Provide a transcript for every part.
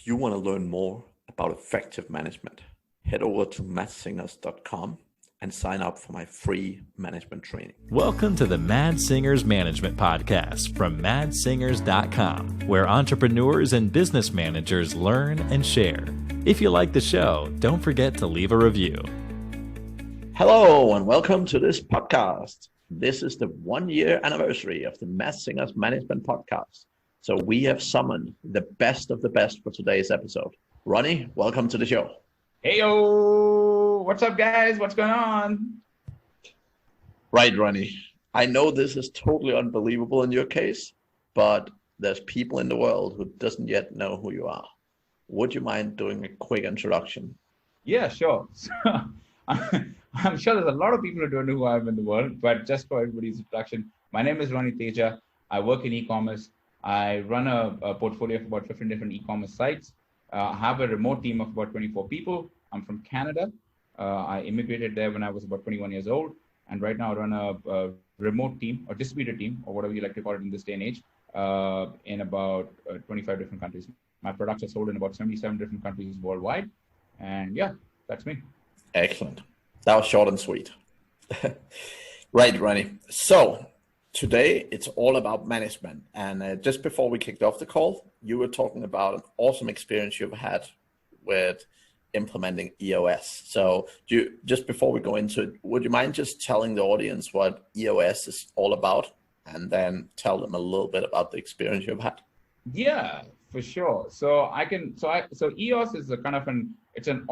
If you want to learn more about effective management, head over to mattsingers.com and sign up for my free management training. Welcome to the Mad Singers Management Podcast from madsingers.com, where entrepreneurs and business managers learn and share. If you like the show, don't forget to leave a review. Hello, and welcome to this podcast. This is the 1-year anniversary of the Mad Singers Management Podcast. So we have summoned the best of the best for today's episode. Ronnie, welcome to the show. Heyo! What's up, guys? What's going on? Right, Ronnie. I know this is totally unbelievable in your case, but there's people in the world who doesn't yet know who you are. Would you mind doing a quick introduction? Yeah, sure. I'm sure there's a lot of people who don't know who I am in the world, but just for everybody's introduction, my name is Ronnie Teja. I work in e-commerce. I run a portfolio of about 15 different e-commerce sites. I have a remote team of about 24 people. I'm from Canada. I immigrated there when I was about 21 years old. And right now I run a remote team or distributed team, or whatever you like to call it in this day and age, in about 25 different countries. My products are sold in about 77 different countries worldwide. And yeah, that's me. Excellent. That was short and sweet. Right, Ronnie. So today it's all about management. And just before we kicked off the call, you were talking about an awesome experience you've had with implementing YOSS. So just before we go into it, would you mind just telling the audience what YOSS is all about, and then tell them a little bit about the experience you've had? Yeah, for sure. So YOSS is a kind of it's a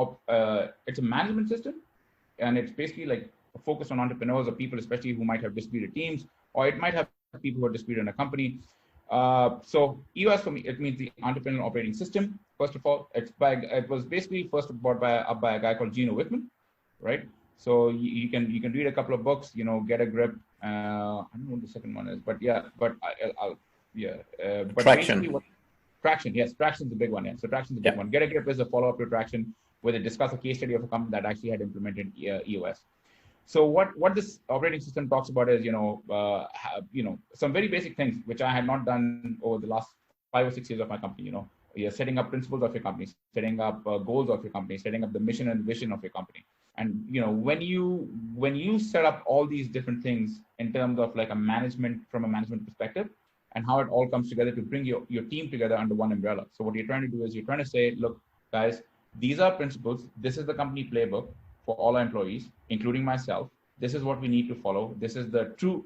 management system, and it's basically like focused on entrepreneurs or people, especially who might have distributed teams, or it might have people who are distributed in a company. So YOSS for me, it means the Entrepreneurial Operating System. First of all, it was basically first brought up by a guy called Gino Wickman, right? So you can read a couple of books, get a grip. I don't know what the second one is, but yeah, but Traction. Traction, yes, Traction's the big one. Yeah, so Traction's the big one. Get a grip is a follow-up to Traction, where they discuss a case study of a company that actually had implemented YOSS. So what this operating system talks about is, some very basic things which I had not done over the last 5 or 6 years of my company. You're setting up principles of your company, setting up goals of your company, setting up the mission and vision of your company. And when you set up all these different things in terms of like from a management perspective, and how it all comes together to bring your team together under one umbrella. So what you're trying to do is you're trying to say, look, guys, these are principles. This is the company playbook for all our employees, including myself. This is what we need to follow. This is the true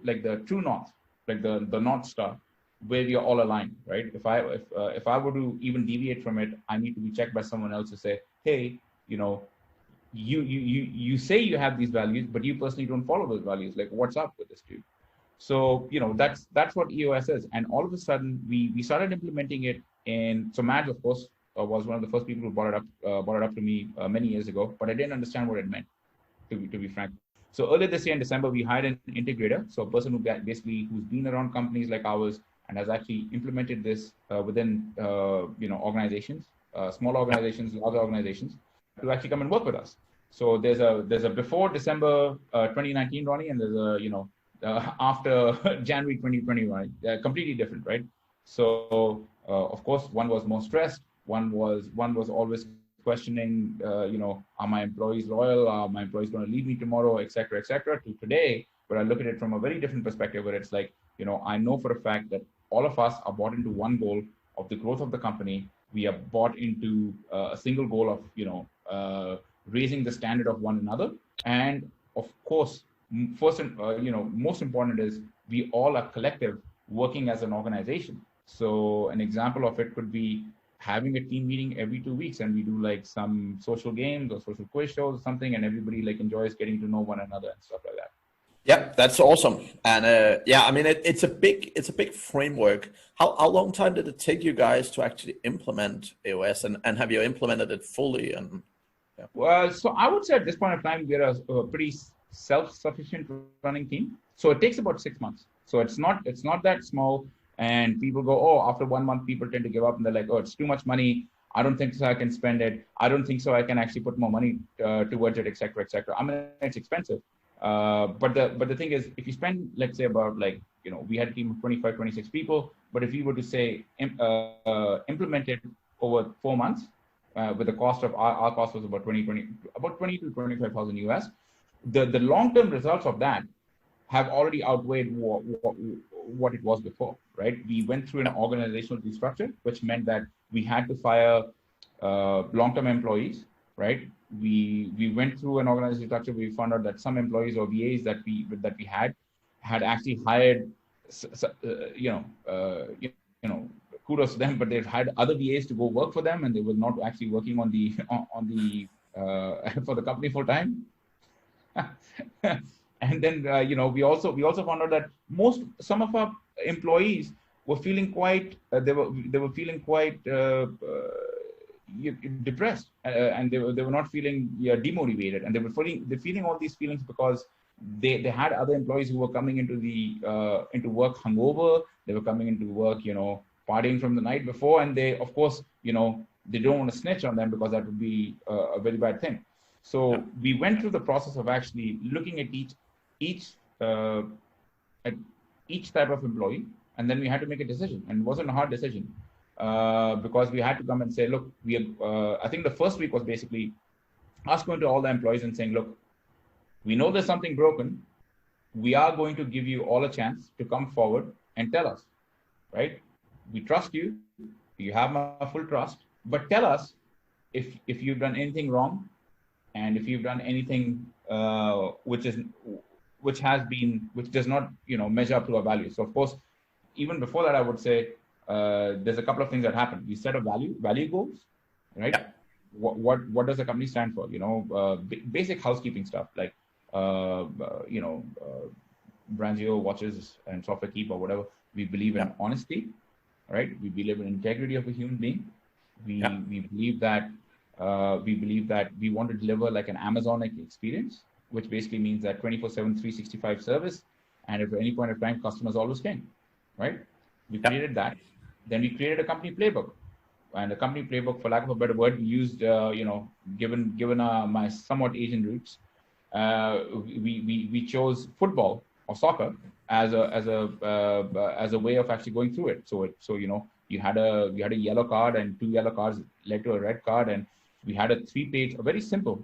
north, like the North Star, where we are all aligned, right? If I were to even deviate from it, I need to be checked by someone else to say, hey, you say you have these values, but you personally don't follow those values. Like, what's up with this, dude? So that's what YOSS is. And all of a sudden, we started implementing it so Madge, of course, was one of the first people who brought it up to me many years ago, but I didn't understand what it meant, to be frank. So earlier this year in December, we hired an integrator, so a person who's been around companies like ours and has actually implemented this within organizations, small organizations, large organizations, to actually come and work with us. So there's a before December 2019, Ronnie, and there's a after January 2020, right? Completely different, right? So of course, one was more stressed. One was always questioning, are my employees loyal? Are my employees going to leave me tomorrow, et cetera, to today, where I look at it from a very different perspective, where it's like, I know for a fact that all of us are bought into one goal of the growth of the company. We are bought into a single goal of, raising the standard of one another. And of course, first and, most important is we all are collective working as an organization. So an example of it could be having a team meeting every 2 weeks, and we do like some social games or social quiz shows or something, and everybody like enjoys getting to know one another and stuff like that. Yeah, that's awesome. And it's a big framework. How long time did it take you guys to actually implement YOSS, and have you implemented it fully? And yeah. Well, so I would say at this point of time, we're a pretty self-sufficient running team. So it takes about 6 months. So it's not that small. And people go, oh, after 1 month, people tend to give up, and they're like, oh, it's too much money. I don't think so I can spend it. I don't think so I can actually put more money towards it, et cetera, et cetera. I mean, it's expensive. But the thing is, if you spend, let's say about like, we had a team of 25, 26 people, but if you were to say implement it over 4 months, with the cost of our cost was about 20 to 25,000 US. The long-term results of that have already outweighed what it was before, right? We went through an organizational restructure, which meant that we had to fire long-term employees, right? We went through an organizational structure. We found out that some employees or VAs that we had actually hired, kudos to them, but they've had other VAs to go work for them, and they were not actually working on the for the company full time. And then we also found out that some of our employees were feeling quite they were feeling quite depressed, and they were not feeling demotivated, and they were feeling all these feelings because they had other employees who were coming into work hungover. They were coming into work partying from the night before, and they, of course, they don't want to snitch on them because that would be a very bad thing. So we went through the process of actually looking at each type of employee, and then we had to make a decision, and it wasn't a hard decision because we had to come and say, look, I think the first week was basically us going to all the employees and saying, look, we know there's something broken. We are going to give you all a chance to come forward and tell us, right? We trust you. You have my full trust, but tell us if you've done anything wrong, and if you've done anything which does not measure up to our values. So of course, even before that, I would say there's a couple of things that happened. We set a value goals, right? Yeah. What does the company stand for? Basic housekeeping stuff like Branzio watches and software keep or whatever. We believe in honesty, right? We believe in integrity of a human being. We believe that we want to deliver like an Amazonic experience, which basically means that 24/7, 365 service, and at any point of time, customers always can, right? We created that. Then we created a company playbook, and the company playbook, for lack of a better word, we used, given my somewhat Asian roots, we chose football or soccer as a way of actually going through it. So you had a yellow card, and 2 yellow cards led to a red card, and we had a 3-page, a very simple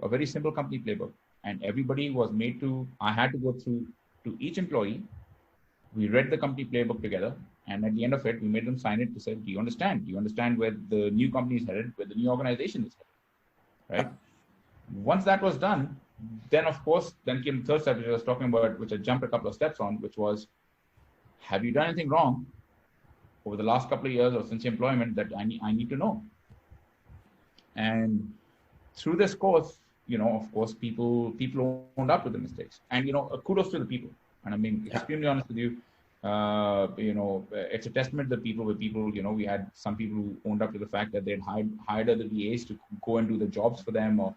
company playbook, and everybody was made to. I had to go through to each employee. We read the company playbook together, and at the end of it, we made them sign it to say, do you understand? Do you understand where the new company is headed, where the new organization is headed, right? Once that was done, then of course, then came the third step, which I was talking about, which I jumped a couple of steps on, which was, have you done anything wrong over the last couple of years or since your employment that I need to know? And through this course, of course, people owned up to the mistakes, and kudos to the people. And I'm being extremely honest with you. It's a testament to the people. We had some people who owned up to the fact that they'd hired other VAs to go and do the jobs for them, or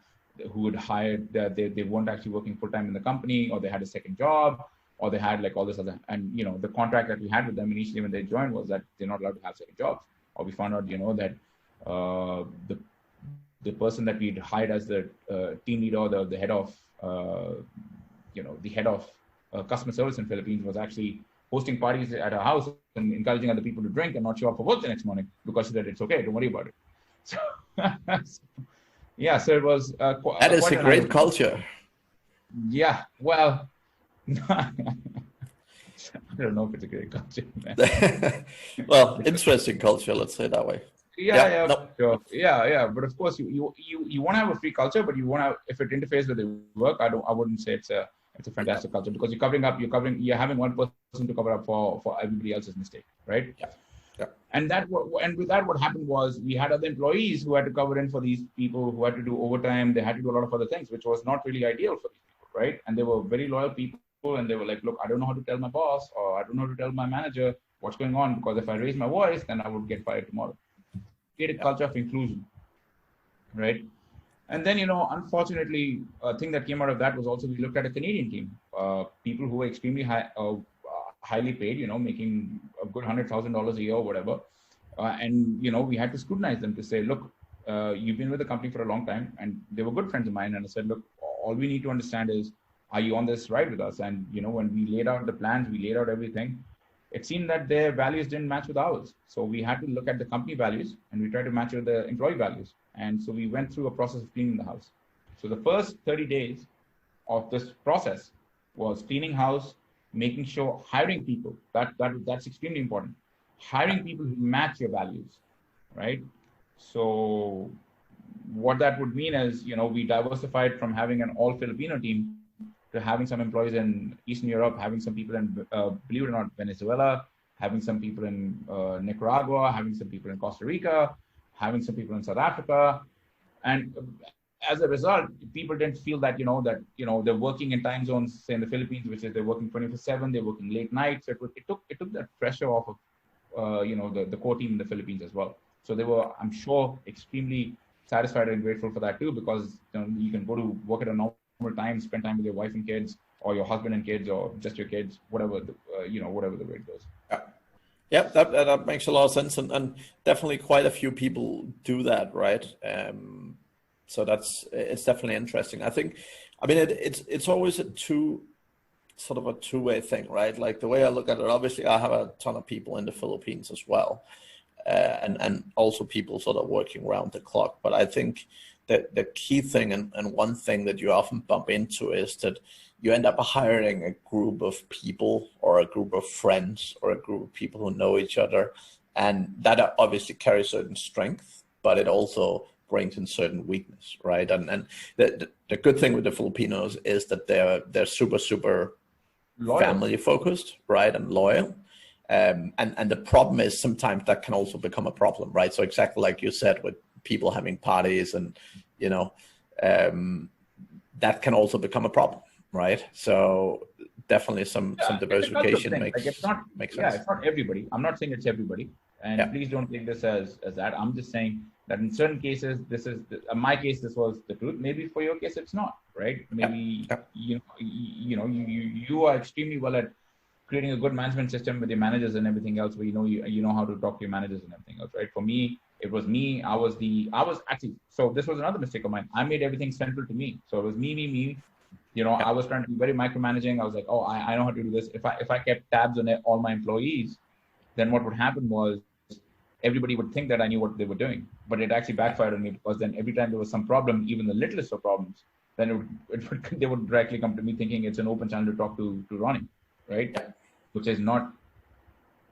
who had hired that they weren't actually working full time in the company, or they had a second job, or they had like all this other. And the contract that we had with them initially when they joined was that they're not allowed to have second jobs. Or we found out, that the person that we'd hired as the team leader, or the head of customer service in Philippines, was actually hosting parties at her house and encouraging other people to drink and not show up for work the next morning because she said it's okay, don't worry about it. So, so it was. That is a great culture. Yeah, well, I don't know if it's a great culture. Well, interesting culture, let's say it that way. Sure. Yeah. But of course, you want to have a free culture, but you want to, if it interferes with the work, I wouldn't say it's a fantastic culture, because you're having one person to cover up for everybody else's mistake, right? Yeah. And with that, what happened was we had other employees who had to cover in for these people, who had to do overtime. They had to do a lot of other things, which was not really ideal for these people, right? And they were very loyal people, and they were like, look, I don't know how to tell my boss, or I don't know how to tell my manager what's going on, because if I raise my voice, then I would get fired tomorrow. Create a culture of inclusion, right? And then, unfortunately, a thing that came out of that was also we looked at a Canadian team, people who were extremely highly paid, making a good $100,000 a year or whatever. And we had to scrutinize them to say, look, you've been with the company for a long time, and they were good friends of mine. And I said, look, all we need to understand is, are you on this ride with us? And, when we laid out the plans, we laid out everything. it seemed that their values didn't match with ours. So we had to look at the company values and we tried to match with the employee values. And so we went through a process of cleaning the house. So the first 30 days of this process was cleaning house, making sure, hiring people, that's extremely important. Hiring people who match your values, right? So what that would mean is, we diversified from having an all Filipino team to having some employees in Eastern Europe, having some people in, believe it or not, Venezuela, having some people in Nicaragua, having some people in Costa Rica, having some people in South Africa. And as a result, people didn't feel that, they're working in time zones, say in the Philippines, which is they're working 24/7, they're working late nights. So it took that pressure off of, the core team in the Philippines as well. So they were, I'm sure, extremely satisfied and grateful for that too, because you can go to work at a normal time, spend time with your wife and kids, or your husband and kids, or just your kids, whatever whatever the way it goes. Yeah, that makes a lot of sense, and definitely quite a few people do that, right? So it's definitely interesting. I think, it's always a two-way thing, right? Like the way I look at it, obviously I have a ton of people in the Philippines as well, and also people sort of working around the clock. But I think that the key thing and one thing that you often bump into is that you end up hiring a group of people or a group of friends or a group of people who know each other, and that obviously carries certain strength, but it also brings in certain weakness, right? And the good thing with the Filipinos is that they're super Loyal. family focused, right, and loyal. And the problem is sometimes that can also become a problem, right? So exactly like you said, with people having parties and, that can also become a problem, right? So definitely some diversification makes sense. Yeah, it's not everybody. I'm not saying it's everybody. And please don't take this as that. I'm just saying that in certain cases, this is, in my case, this was the truth. Maybe for your case, it's not, right? Maybe, you are extremely well at creating a good management system with your managers and everything else, where you know how to talk to your managers and everything else, right? For me, it was me. I was actually, so this was another mistake of mine. I made everything central to me. So it was me. I was trying to be very micromanaging. I was like, oh, I know how to do this. If I kept tabs on all my employees, then what would happen was everybody would think that I knew what they were doing, but it actually backfired on me, because then every time there was some problem, even the littlest of problems, then they would directly come to me thinking it's an open channel to talk to Ronnie, right? Which is not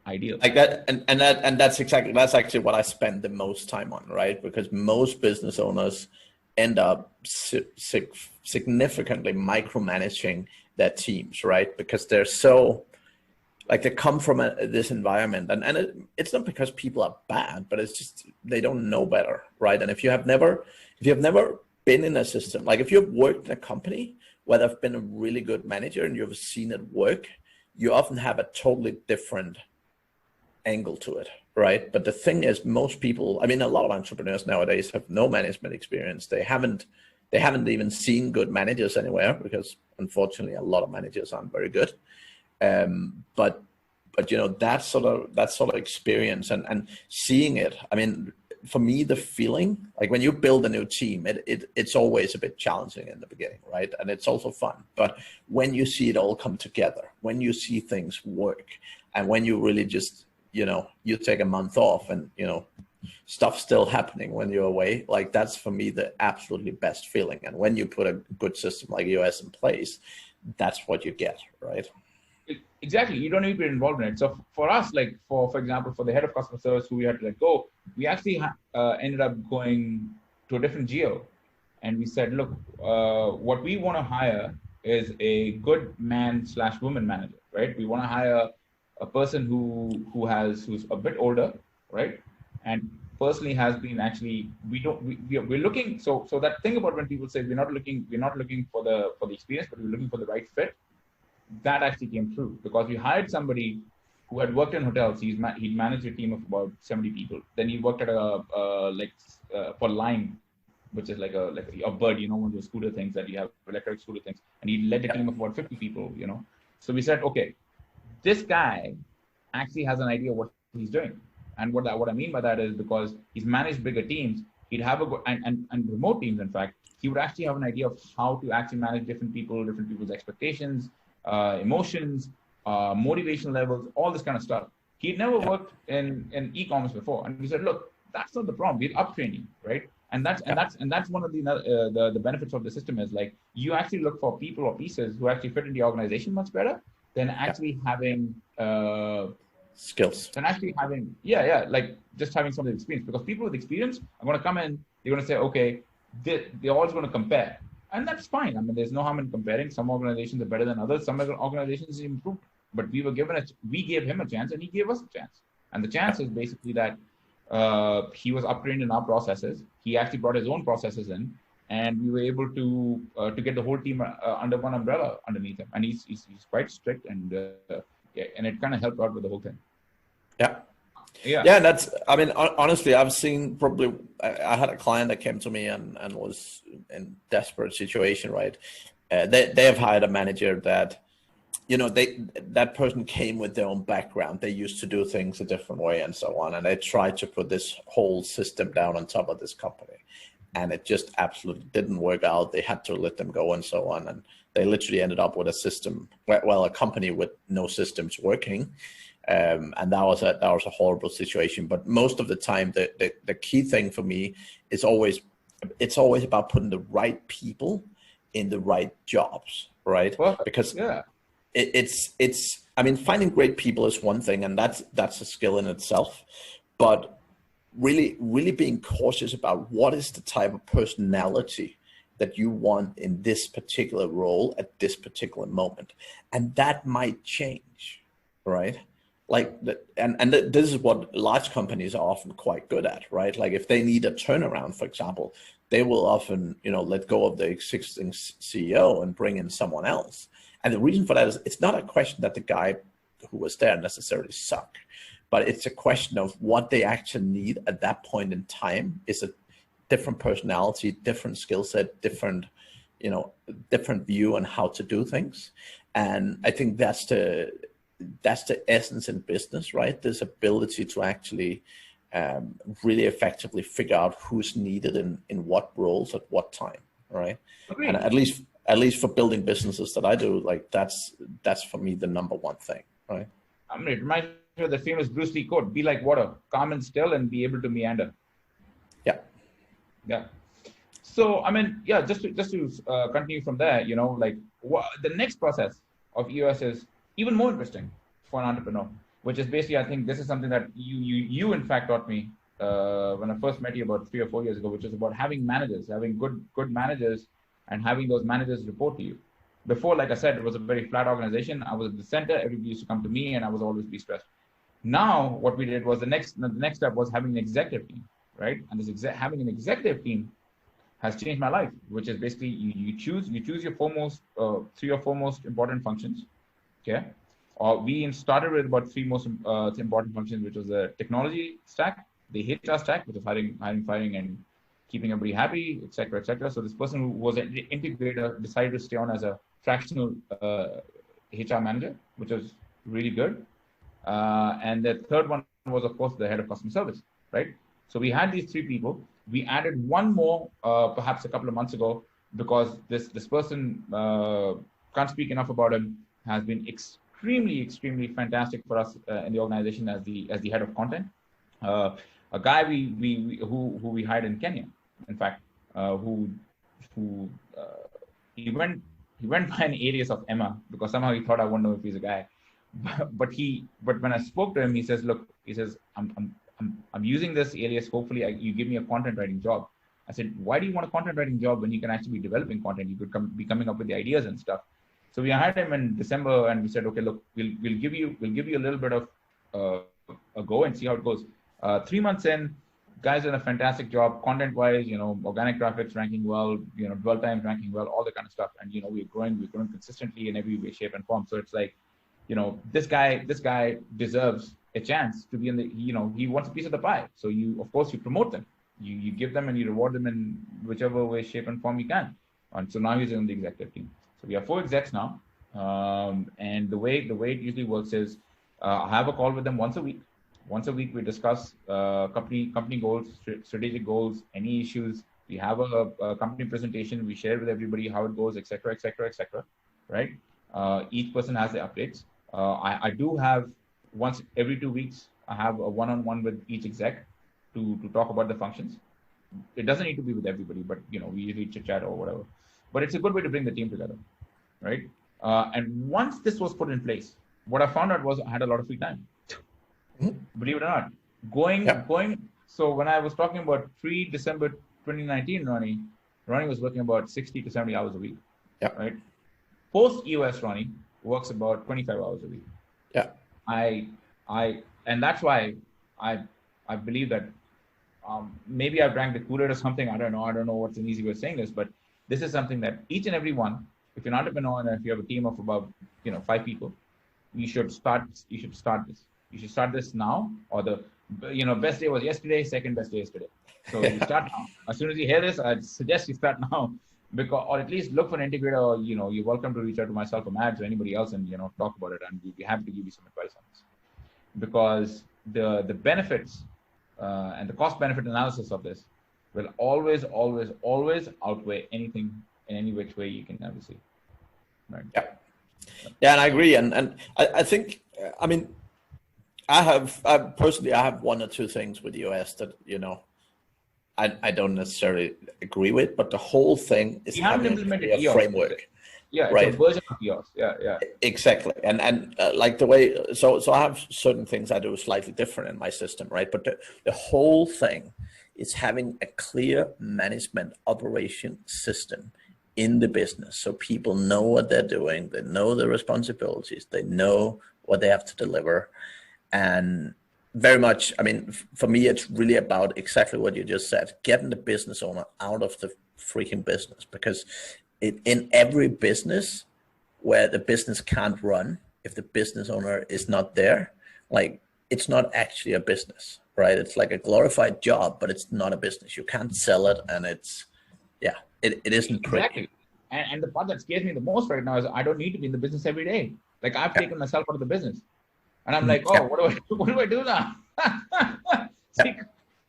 ideal. Like that, and that's actually what I spend the most time on, right? Because most business owners end up significantly micromanaging their teams, right? Because they're so, like, they come from this environment, and it's not because people are bad, but it's just they don't know better, right? And if you have never been in a system, like if you've worked in a company where there've been a really good manager and you've seen it work, you often have a totally different angle to it, right? But the thing is, most people, a lot of entrepreneurs nowadays have no management experience. They haven't even seen good managers anywhere, because unfortunately a lot of managers aren't very good. But that sort of experience and seeing it, for me, the feeling, like when you build a new team, it's always a bit challenging in the beginning, right? And it's also fun. But when you see it all come together, when you see things work, and when you really just, you take a month off and, stuff's still happening when you're away, like that's for me the absolutely best feeling. And when you put a good system like YOSS in place, that's what you get, right? Exactly. You don't need to be involved in it. So for us, like for example, for the head of customer service who we had to let go, we actually ended up going to a different geo, and we said, look, what we want to hire is a good man/woman manager, right? We want to hire a person who's a bit older, right? And personally has been actually, we're looking. So that thing about when people say we're not looking for the experience, but we're looking for the right fit. That actually came true, because we hired somebody who had worked in hotels. He'd managed a team of about 70 people. Then he worked at for Lime, which is like a bird, one of those scooter things that you have, electric scooter things. And he led a team of about 50 people, So we said, okay, this guy actually has an idea what he's doing. And what I mean by that is, because he's managed bigger teams, he'd have and remote teams, in fact, he would actually have an idea of how to actually manage different people's expectations, emotions, motivation levels, all this kind of stuff. He'd never worked in e-commerce before, and we said, look, that's not the problem. We'll uptrain you, right? And that's one of the benefits of the system is like you actually look for people or pieces who actually fit in the organization much better than actually having skills. Than actually having like just having some of the experience, because people with experience are going to come in, they're going to say, okay, they're always going to compare, and that's fine. I mean, there's no harm in comparing. Some organizations are better than others. Some organizations improved, but we gave him a chance, and he gave us a chance. And the chance is basically that he was uptrained in our processes. He actually brought his own processes in, and we were able to get the whole team under one umbrella underneath him. And he's quite strict, and it kind of helped out with the whole thing. Yeah. That's, I mean, honestly, I've seen probably, I had a client that came to me and was in desperate situation, right? They have hired a manager that, that person came with their own background. They used to do things a different way and so on. And they tried to put this whole system down on top of this company. And it just absolutely didn't work out. They had to let them go and so on. And they literally ended up with a system, a company with no systems working. And that was a horrible situation. But most of the time, the key thing for me is it's always about putting the right people in the right jobs, right? Because it's I mean, finding great people is one thing, and that's a skill in itself. But really being cautious about what is the type of personality that you want in this particular role at this particular moment, and that might change, right? This is what large companies are often quite good at, right? Like if they need a turnaround, for example, they will often, let go of the existing CEO and bring in someone else. And the reason for that is it's not a question that the guy who was there necessarily sucked, but it's a question of what they actually need at that point in time is a different personality, different skill set, different view on how to do things. And I think that's the essence in business, right? This ability to actually really effectively figure out who's needed in what roles at what time, right? Agreed. And at least for building businesses that I do, like that's for me the number one thing, right? I mean, it reminds me of the famous Bruce Lee quote: "Be like water, calm and still, and be able to meander." Yeah. So I mean, just to continue from there, the next process of EOS is even more interesting for an entrepreneur, which is basically, I think this is something that you in fact taught me when I first met you about 3 or 4 years ago, which is about having managers, having good managers, and having those managers report to you. Before, like I said, it was a very flat organization. I was at the center. Everybody used to come to me, and I was always be stressed. Now, what we did was the next step was having an executive team, right? And having an executive team has changed my life, which is basically you choose your three or four most important functions. Okay. We started with about three most important functions, which was the technology stack, the HR stack, which is hiring, firing, and keeping everybody happy, et cetera, et cetera. So this person who was an integrator decided to stay on as a fractional HR manager, which was really good. And the third one was, of course, the head of customer service, right? So we had these three people. We added one more, perhaps a couple of months ago, because this person, can't speak enough about him, has been extremely fantastic for us in the organization as the head of content. A guy who we hired in Kenya, in fact, he went by an alias of Emma because somehow he thought I wouldn't know if he's a guy. But when I spoke to him, he says, look, I'm using this alias. Hopefully you give me a content writing job. I said, why do you want a content writing job when you can actually be developing content? You could be coming up with the ideas and stuff. So we hired him in December, and we said, okay, look, we'll give you a little bit of a go and see how it goes. 3 months in, guys done a fantastic job, content wise, organic traffic's ranking well, dwell time ranking well, all that kind of stuff. And we're growing consistently in every way, shape, and form. So it's like, this guy deserves a chance to be in the, he wants a piece of the pie. So of course you promote them, you give them and you reward them in whichever way, shape, and form you can. And so now he's in the executive team. So we have 4 execs now. And the way it usually works is I have a call with them once a week. Once a week, we discuss company goals, strategic goals, any issues. We have a company presentation. We share with everybody how it goes, et cetera, right? Each person has their updates. I do have once every 2 weeks, I have a one-on-one with each exec to talk about the functions. It doesn't need to be with everybody, but we usually chit chat or whatever. But it's a good way to bring the team together, right? And once this was put in place, what I found out was I had a lot of free time. Believe it or not, going. So when I was talking about pre-December 2019, Ronnie was working about 60 to 70 hours a week. Yeah. Right. Post EOS, Ronnie works about 25 hours a week. Yeah. And that's why I believe that maybe I've drank the Kool-Aid or something. I don't know what's an easy way of saying this, but this is something that each and every one, if you're an entrepreneur and if you have a team of about 5 people, you should start this. You should start this now, or the best day was yesterday, second best day yesterday. So you start now. As soon as you hear this, I'd suggest you start now, because, or at least look for an integrator, or you're welcome to reach out to myself or Mads or anybody else and talk about it, and we'd be happy to give you some advice on this, because the benefits and the cost benefit analysis of this will always outweigh anything in any which way you can ever see. Right. Yeah, and I agree, and I think, I mean, I personally have one or two things with YOSS that I don't necessarily agree with, but the whole thing is having a framework. Yeah, it's right. A version of YOSS. Yeah. Exactly, and like the way, so I have certain things I do slightly different in my system, right? But the whole thing is having a clear management operation system in the business, so people know what they're doing, they know their responsibilities, they know what they have to deliver, and very much, I mean, for me, it's really about exactly what you just said, getting the business owner out of the freaking business, because in every business where the business can't run, if the business owner is not there, like, it's not actually a business, right? It's like a glorified job, but it's not a business. You can't sell it, and it's, yeah, it isn't pretty. Exactly. And the part that scares me the most right now is I don't need to be in the business every day. Like, I've taken myself out of the business, and I'm like, oh, what do I do now? So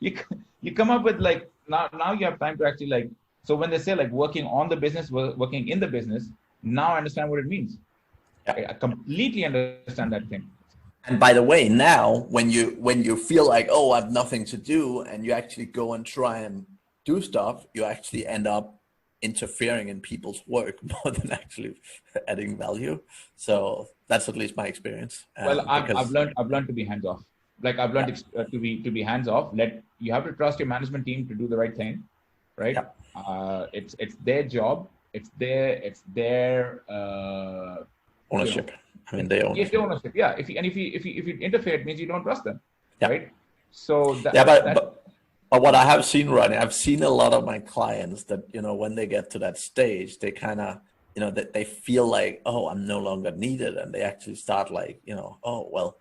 you come up with, like, now you have time to actually, like, so when they say, like, working on the business, working in the business, now I understand what it means. I completely understand that thing. And by the way, now when you feel like, oh, I have nothing to do, and you actually go and try and do stuff, you actually end up interfering in people's work more than actually adding value. So that's at least my experience. Well, I've learned to be hands off. Like, I've learned to be hands off. You have to trust your management team to do the right thing, right? It's their job. It's their ownership. I mean, they own. It's their ownership. Yeah. If you interfere, it means you don't trust them, right? So but what I have seen, Ronnie, I've seen a lot of my clients that, when they get to that stage, they kind of, that they feel like, oh, I'm no longer needed. And they actually start like, oh, well,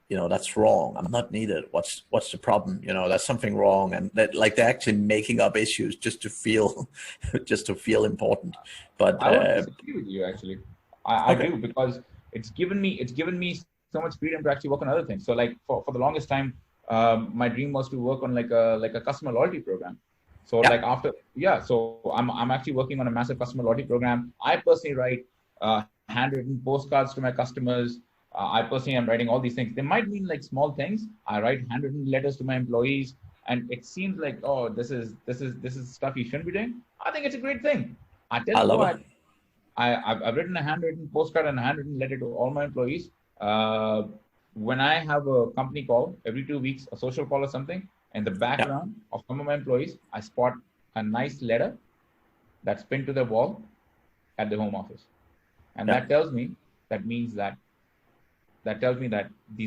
that's wrong. I'm not needed. What's the problem? There's something wrong. And that, like, they're actually making up issues just to feel important. But I would disagree with you, actually. I do, because it's given me so much freedom to actually work on other things. So, like, for the longest time, my dream was to work on like a customer loyalty program. So so I'm actually working on a massive customer loyalty program. I personally write handwritten postcards to my customers. I personally am writing all these things. They might mean like small things. I write handwritten letters to my employees, and it seems like, oh, this is stuff you shouldn't be doing. I think it's a great thing. I tell you what, I've written a handwritten postcard and a handwritten letter to all my employees. When I have a company call every 2 weeks, a social call or something, in the background of some of my employees, I spot a nice letter that's pinned to the wall at the home office. And that tells me that these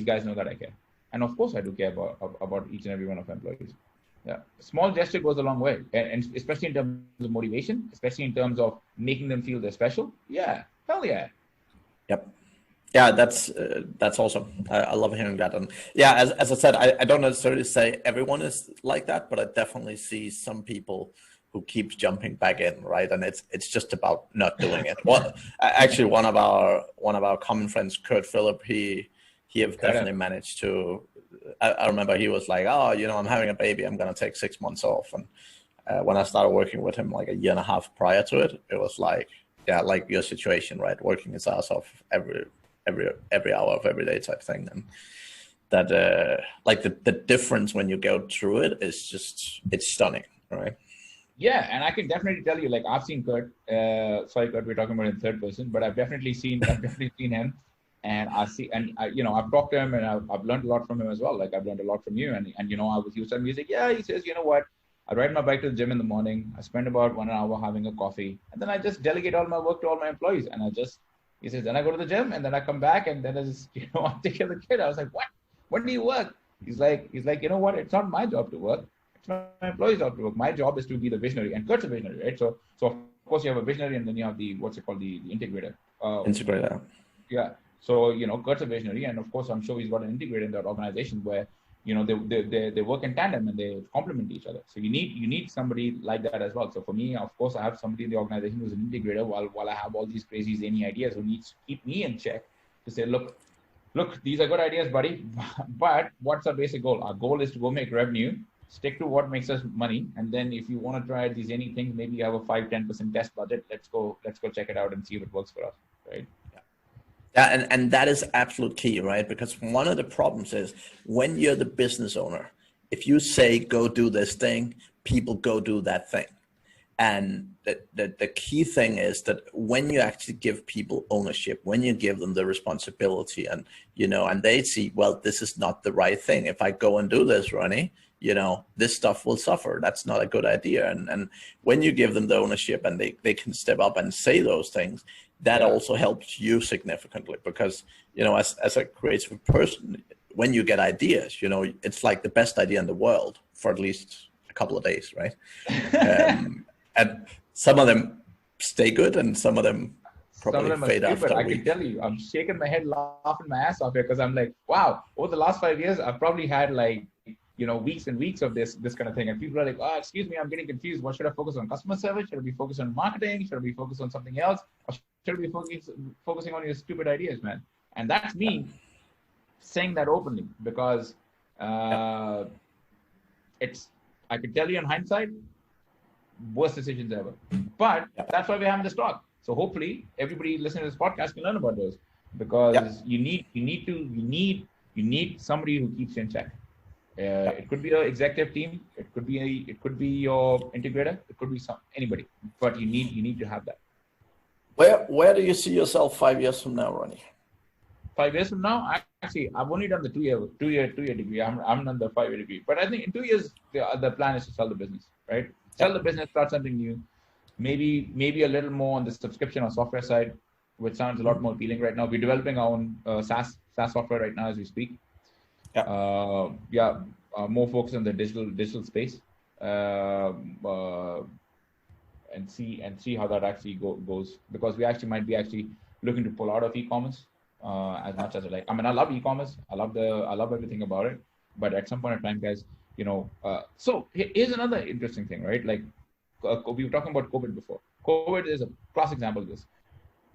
guys know that I care. And of course I do care about each and every one of my employees. Yeah. Small gesture goes a long way. And especially in terms of motivation, especially in terms of making them feel they're special. Yeah. Hell yeah. Yep. Yeah, that's awesome. I love hearing that. And yeah, as I said, I don't necessarily say everyone is like that, but I definitely see some people who keeps jumping back in, right? And it's just about not doing it. Actually, one of our common friends, Philippi, he have definitely managed to. I remember he was like, oh, I'm having a baby, I'm gonna take 6 months off. And when I started working with him like a year and a half prior to it, it was like, yeah, like your situation, right? Working his ass off every hour of every day type thing. And that like the difference when you go through it is just, it's stunning, right? Yeah, and I can definitely tell you, like, I've seen Kurt. Sorry, Kurt, we're talking about in third person, but I've definitely seen him, and I've talked to him, and I've learned a lot from him as well. Like, I've learned a lot from you, and he was telling me, he's like, yeah, he says, you know what? I ride my bike to the gym in the morning. I spend about 1 hour having a coffee, and then I just delegate all my work to all my employees, and he says, then I go to the gym, and then I come back, and then I just, I take care of the kid. I was like, what? When do you work? He's like, you know what? It's not my job to work. My employees job to work. My job is to be the visionary, and Kurt's a visionary, right? So of course you have a visionary, and then you have the the integrator. Integrator. Yeah. So Kurt's a visionary, and of course I'm sure he's got an integrator in that organization where they work in tandem and they complement each other. So you need somebody like that as well. So for me, of course, I have somebody in the organization who's an integrator, while I have all these crazy zany ideas, who needs to keep me in check to say, look, these are good ideas, buddy, but what's our basic goal? Our goal is to go make revenue. Stick to what makes us money, and then if you want to try these any things, maybe you have a 5-10% test budget. Let's go check it out and see if it works for us, right? Yeah, and that is absolute key, right? Because one of the problems is when you're the business owner, if you say go do this thing, people go do that thing. And the key thing is that when you actually give people ownership, when you give them the responsibility, and and they see, well, this is not the right thing. If I go and do this, Ronnie, this stuff will suffer. That's not a good idea. And when you give them the ownership and they can step up and say those things, that also helps you significantly, because, as a creative person, when you get ideas, it's like the best idea in the world for at least a couple of days, right? And some of them stay good, and some of them probably fade after a week. I can tell you, I'm shaking my head, laughing my ass off here, because I'm like, wow, over the last 5 years, I've probably had weeks and weeks of this kind of thing. And people are like, oh, excuse me, I'm getting confused. What should I focus on? Customer service? Should I be focused on marketing? Should I be focused on something else? Or should I be focusing on your stupid ideas, man? And that's me saying that openly, because I could tell you in hindsight, worst decisions ever. But that's why we're having this talk. So hopefully everybody listening to this podcast can learn about those, because you need somebody who keeps you in check. It could be an executive team. It could be your integrator. It could be anybody. But you need to have that. Where do you see yourself 5 years from now, Ronnie? 5 years from now, I've only done the two year degree. I'm done the 5 year degree. But I think in 2 years the plan is to sell the business, right? Sell the business, start something new. Maybe a little more on the subscription or software side, which sounds a lot more appealing right now. We're developing our own SaaS software right now as we speak. More focus on the digital space, and see how that actually goes, because we actually might be looking to pull out of e-commerce as much as I like. I mean, I love e-commerce. I love everything about it. But at some point in time, guys, so here's another interesting thing, right? Like we were talking about COVID before. COVID is a classic example of this.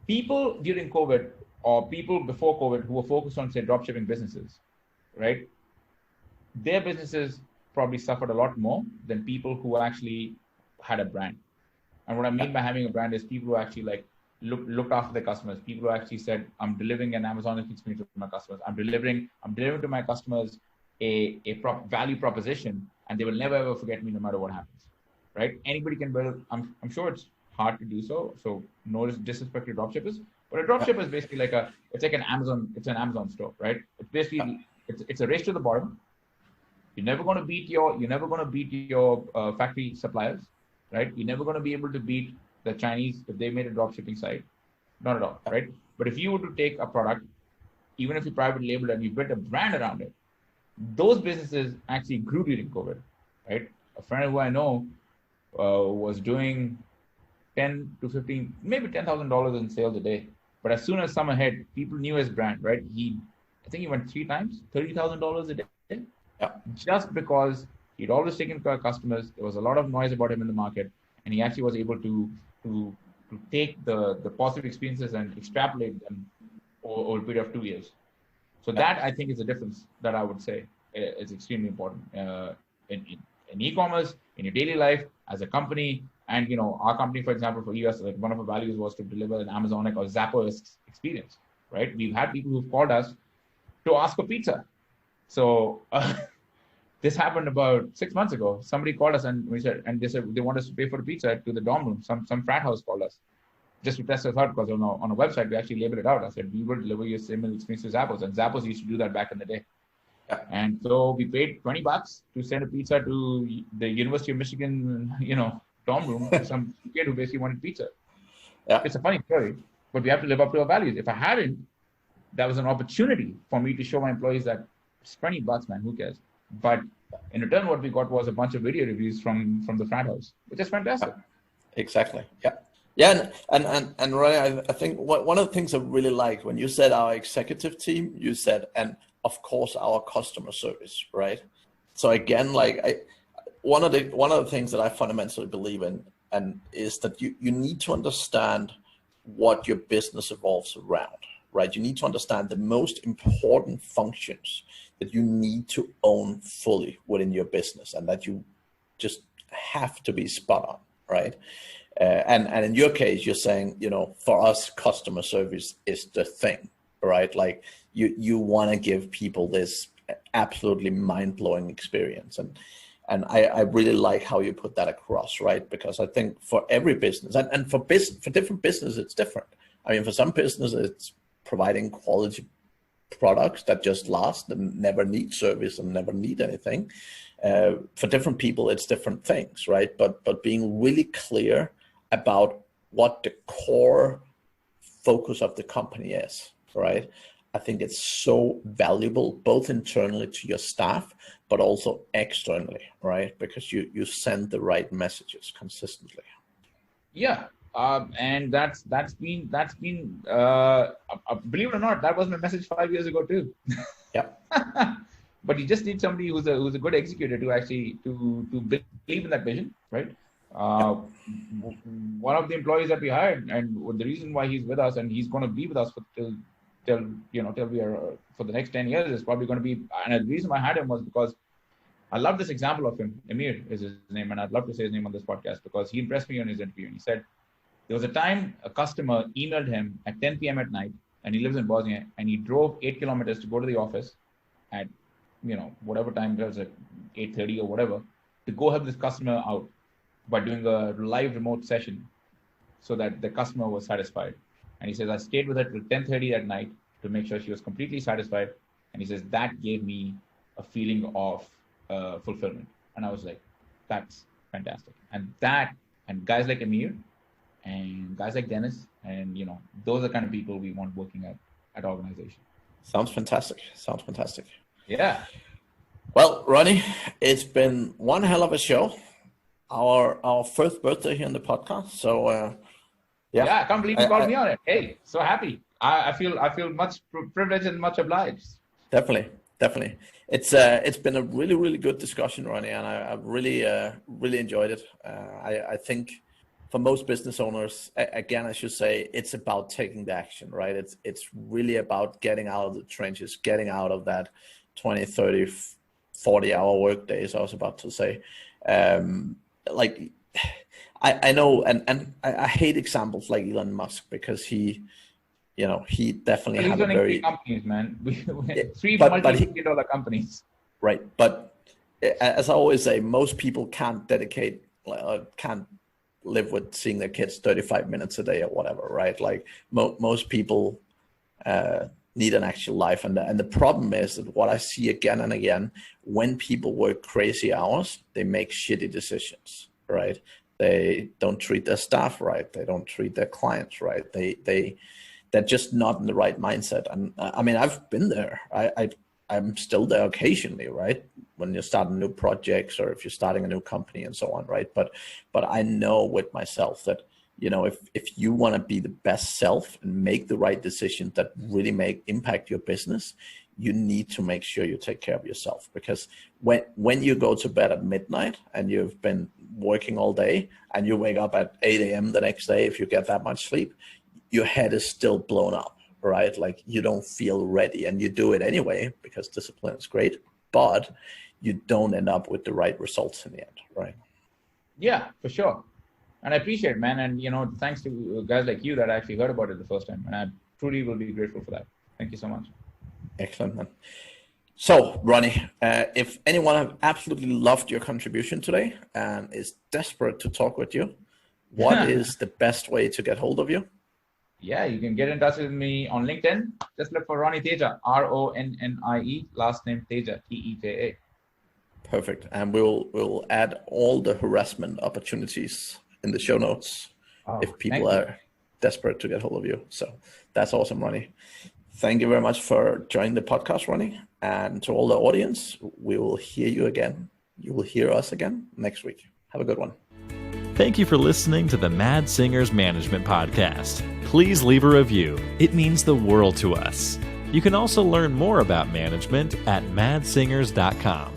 People during COVID or people before COVID who were focused on, say, dropshipping businesses, right? Their businesses probably suffered a lot more than people who actually had a brand. And what I mean by having a brand is people who actually looked after their customers. People who actually said, I'm delivering an Amazon experience to my customers. I'm delivering to my customers a value proposition, and they will never ever forget me no matter what happens, right? Anybody can build. I'm sure it's hard to do so. So no disrespect to dropshippers, but a dropshipper is basically it's like an Amazon store, right? It's basically it's a race to the bottom. You're never going to beat your factory suppliers, right? You're never going to be able to beat the Chinese if they made a dropshipping site, not at all, right? But if you were to take a product, even if you private label it and you built a brand around it, those businesses actually grew during COVID, right? A friend who I know was doing $10,000 to $15,000, maybe $10,000 in sales a day. But as soon as summer hit, people knew his brand, right? I think he went 3 times, $30,000 a day. Yeah. Just because he'd always taken care of customers. There was a lot of noise about him in the market, and he actually was able to take the positive experiences and extrapolate them over a period of 2 years. So that, I think, is the difference that I would say is extremely important in e-commerce, in your daily life, as a company. And, our company, for example, for US, like one of our values was to deliver an Amazonic or Zappos experience. right? We've had people who've called us to ask for pizza. So this happened about 6 months ago. Somebody called us and they said they want us to pay for the pizza to the dorm room. Some frat house called us just to test us out, because on a website we actually labeled it out. I said we will deliver you a similar experience to Zappos, and Zappos used to do that back in the day. Yeah. And so we paid $20 to send a pizza to the University of Michigan, dorm room to some kid who basically wanted pizza. Yeah. It's a funny story, but we have to live up to our values. If I hadn't, that was an opportunity for me to show my employees that it's $20, man, who cares? But in return, what we got was a bunch of video reviews from the frat house, which is fantastic. Exactly. Yeah. Yeah. And Ronnie, I think one of the things I really liked when you said our executive team, you said, and of course our customer service, right? So again, like one of the things that I fundamentally believe in, and is that you need to understand what your business evolves around, right? You need to understand the most important functions that you need to own fully within your business, and that you just have to be spot on, right? And in your case, you're saying, for us, customer service is the thing, right? Like you want to give people this absolutely mind-blowing experience. And I really like how you put that across, right? Because I think for every business, and for different businesses, it's different. I mean, for some businesses, it's providing quality products that just last and never need service and never need anything. For different people, it's different things, right? But being really clear about what the core focus of the company is, right? I think it's so valuable, both internally to your staff, but also externally, right? Because you send the right messages consistently. Yeah. And that's been believe it or not, that was my message 5 years ago too. Yeah. But you just need somebody who's a good executor to actually to believe in that vision, right? One of the employees that we hired, and the reason why he's with us, and he's going to be with us till we are for the next 10 years, is probably going to be. And the reason why I had him was because I love this example of him. Amir is his name, and I'd love to say his name on this podcast because he impressed me on his interview. And he said there was a time a customer emailed him at 10 p.m. at night, and he lives in Bosnia, and he drove 8 kilometers to go to the office at whatever time it was, at 8:30 or whatever, to go help this customer out by doing a live remote session so that the customer was satisfied. And he says, I stayed with her till 10:30 at night to make sure she was completely satisfied. And he says, that gave me a feeling of fulfillment. And I was like, that's fantastic. And guys like Amir and guys like Dennis, and those are the kind of people we want working at organization. Sounds fantastic. Yeah. Well, Ronnie, it's been one hell of a show. Our first birthday here in the podcast. So yeah, I can't believe you called me on it. Hey, so happy. I feel much privileged and much obliged. Definitely. It's been a really, really good discussion, Ronnie, and I really enjoyed it. I think for most business owners, again, I should say, it's about taking the action, right? It's really about getting out of the trenches, getting out of that 20, 30, 40-hour work days, I was about to say. I know, and I hate examples like Elon Musk, because he definitely had a very companies, man. Three multi-billion-dollar companies. Right, but as I always say, most people can't live with seeing their kids 35 minutes a day or whatever, right? Like most people need an actual life, and the problem is that what I see again and again, when people work crazy hours, they make shitty decisions, right? They don't treat their staff right. They don't treat their clients right. They're just not in the right mindset. And I mean, I've been there. I'm still there occasionally, right? When you're starting new projects or if you're starting a new company and so on, right? But I know with myself that, if you want to be the best self and make the right decisions that really impact your business, you need to make sure you take care of yourself. Because when you go to bed at midnight and you've been working all day and you wake up at 8 a.m. the next day, if you get that much sleep, your head is still blown up, right? Like you don't feel ready, and you do it anyway because discipline is great, but you don't end up with the right results in the end, right? Yeah, for sure. And I appreciate it, man. And, thanks to guys like you that I actually heard about it the first time. And truly will be grateful for that. Thank you so much. Excellent, man. So, Ronnie, if anyone have absolutely loved your contribution today and is desperate to talk with you, what is the best way to get hold of you? Yeah, you can get in touch with me on LinkedIn. Just look for Ronnie Teja, Ronnie, last name Teja, Teja. Perfect. And we'll add all the harassment opportunities in the show notes if people are desperate to get hold of you. So that's awesome, Ronnie. Thank you very much for joining the podcast, Ronnie. And to all the audience, we will hear you again. You will hear us again next week. Have a good one. Thank you for listening to the Mad Singers Management Podcast. Please leave a review. It means the world to us. You can also learn more about management at madsingers.com.